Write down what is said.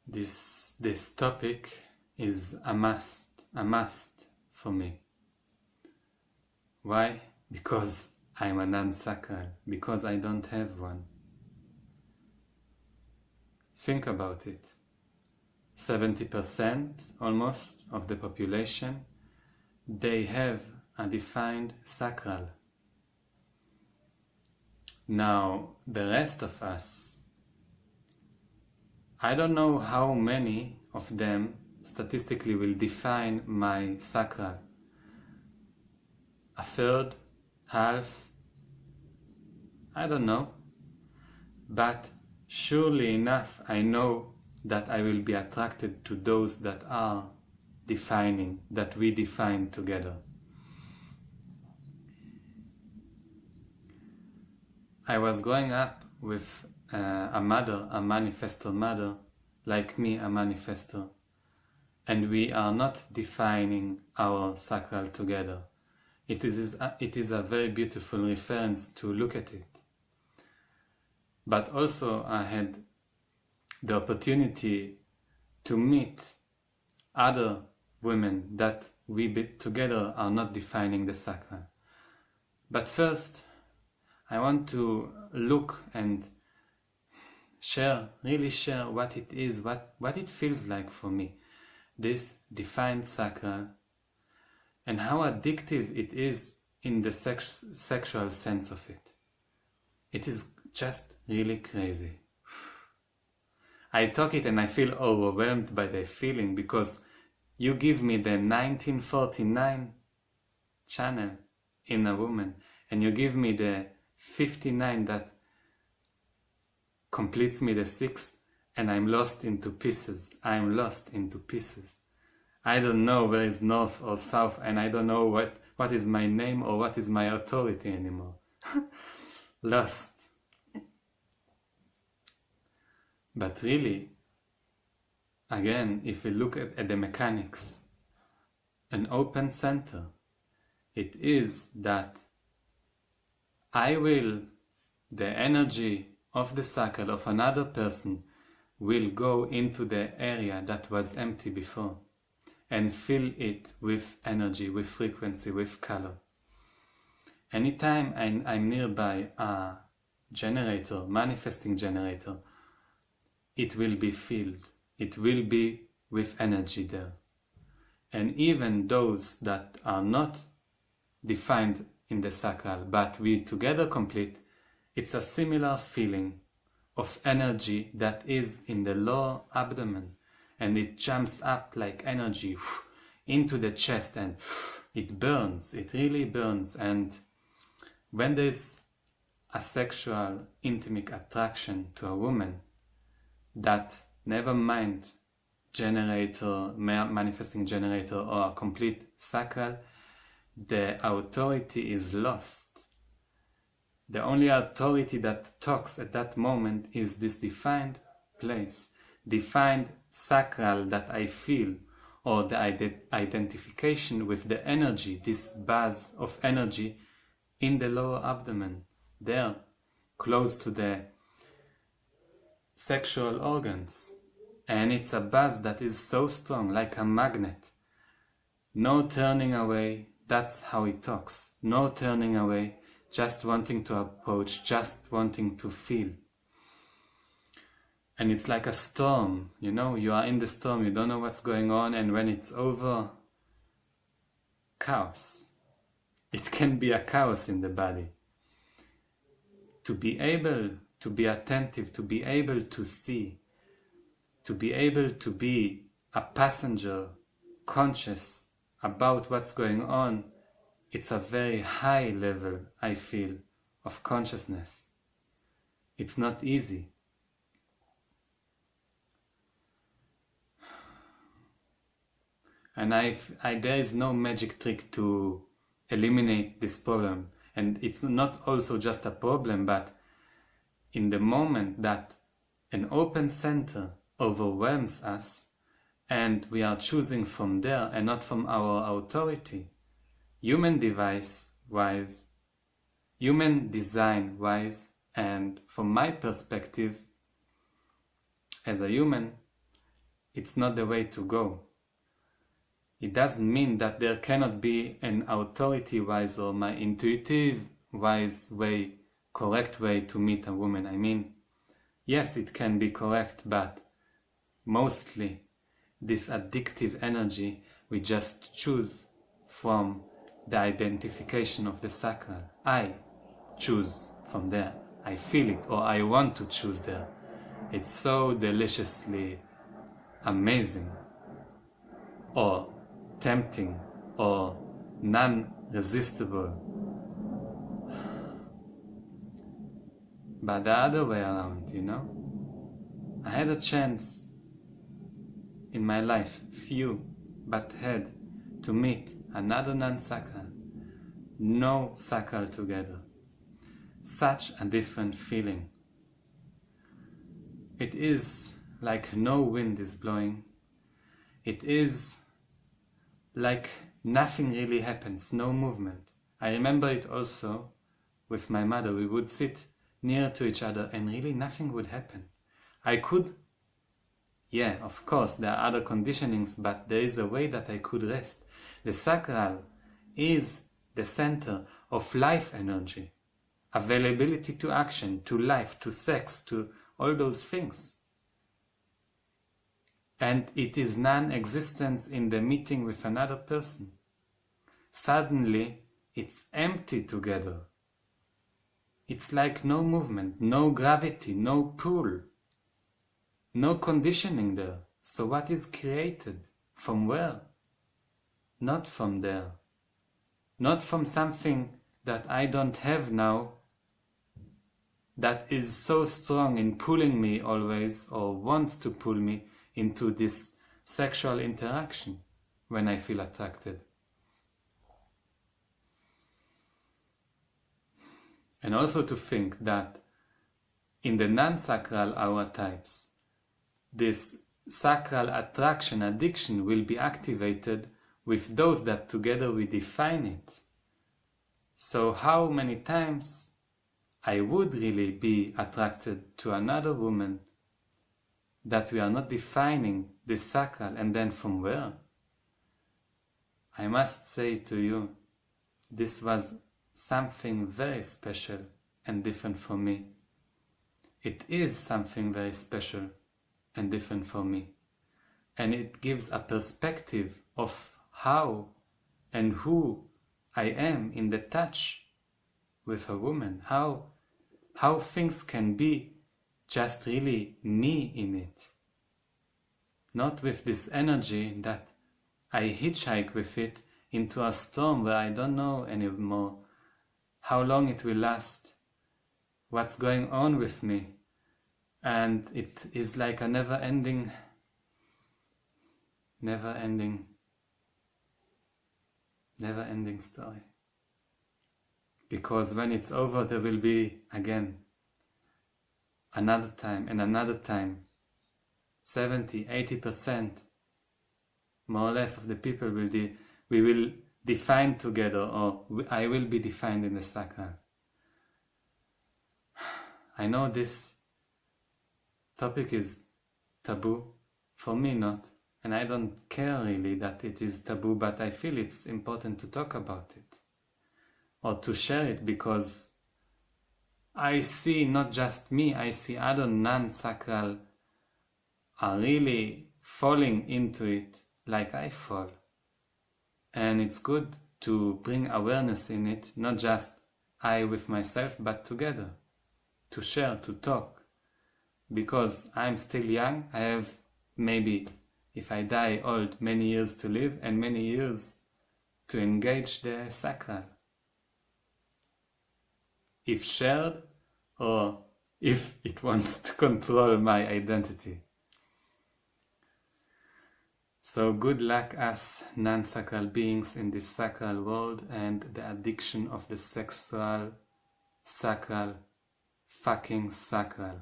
This topic is a must for me. Why? Because I'm a non-sacral, because I don't have one. Think about it. 70% almost of the population, they have a defined sacral. Now, the rest of us, I don't know how many of them statistically will define my sacral. A third, half, I don't know. But surely enough, I know that I will be attracted to those that are defining, that we define together. I was growing up with a mother, a manifestor mother, like me, a manifestor, and we are not defining our sacral together. It is a very beautiful reference to look at it. But also I had the opportunity to meet other women that we together are not defining the sacral. But first, I want to look and really share what it is, what it feels like for me, this defined sacral, and how addictive it is in the sexual sense of it. It is just really crazy. I talk it and I feel overwhelmed by the feeling, because you give me the 1949 channel in a woman, and you give me the 59 that completes me the 6, and I'm lost into pieces. I'm lost into pieces. I don't know where is north or south, and I don't know what is my name or what is my authority anymore. Lost. But really, again, if we look at the mechanics, an open center, it is that the energy of the sacral of another person will go into the area that was empty before and fill it with energy, with frequency, with color. Anytime I'm nearby a generator, manifesting generator, it will be filled. It will be with energy there. And even those that are not defined in the sacral, but we together complete, it's a similar feeling of energy that is in the lower abdomen, and it jumps up like energy into the chest, and it burns, it really burns. And when there's a sexual intimate attraction to a woman, that, never mind generator, manifesting generator, or a complete sacral, the authority is lost. The only authority that talks at that moment is this defined place, defined sacral that I feel, or the identification with the energy, this buzz of energy in the lower abdomen, there, close to the sexual organs. And it's a buzz that is so strong, like a magnet. No turning away, that's how it talks. No turning away, just wanting to approach, just wanting to feel. And it's like a storm, you know, you are in the storm, you don't know what's going on, and when it's over, chaos. It can be a chaos in the body. To be able to be attentive, to be able to see, to be able to be a passenger, conscious about what's going on, it's a very high level, I feel, of consciousness. It's not easy. And there is no magic trick to eliminate this problem. And it's not also just a problem, but in the moment that an open center overwhelms us, and we are choosing from there and not from our authority, human design-wise, and from my perspective as a human, it's not the way to go. It doesn't mean that there cannot be an authority-wise or my intuitive-wise way, correct way to meet a woman. I mean, yes, it can be correct, but mostly this addictive energy we just choose from the identification of the sacral. I choose from there. I feel it, or I want to choose there. It's so deliciously amazing, or tempting, or non-resistible. But the other way around, you know? I had a chance in my life, few, but had to meet another non-sacral, no sacral together. Such a different feeling. It is like no wind is blowing. It is like nothing really happens, no movement. I remember it also with my mother. We would sit near to each other and really nothing would happen. I could, yeah, of course, there are other conditionings, but there is a way that I could rest. The sacral is the center of life energy, availability to action, to life, to sex, to all those things. And it is non-existence in the meeting with another person. Suddenly, it's empty together. It's like no movement, no gravity, no pull, no conditioning there. So what is created? From where? Not from there. Not from something that I don't have now, that is so strong in pulling me always, or wants to pull me into this sexual interaction when I feel attracted. And also to think that in the non-sacral aura types, this sacral attraction, addiction will be activated with those that together we define it. So how many times I would really be attracted to another woman that we are not defining this sacral, and then from where? I must say to you, this was something very special and different for me. It is something very special and different for me. And it gives a perspective of how and who I am in the touch with a woman. How things can be just really me in it. Not with this energy that I hitchhike with it into a storm where I don't know anymore how long it will last, what's going on with me. And it is like a never-ending story. Because when it's over, there will be again another time and another time. 70-80% more or less of the people we will define together, or I will be defined in the sacral. I know this topic is taboo, for me not, and I don't care really that it is taboo, but I feel it's important to talk about it or to share it, because I see not just me, I see other non-sacral are really falling into it like I fall. And it's good to bring awareness in it, not just I with myself, but together, to share, to talk. Because I'm still young, I have maybe, if I die old, many years to live and many years to engage the sacral. If shared, or if it wants to control my identity. So good luck us non-sacral beings in this sacral world and the addiction of the sexual, sacral, fucking sacral.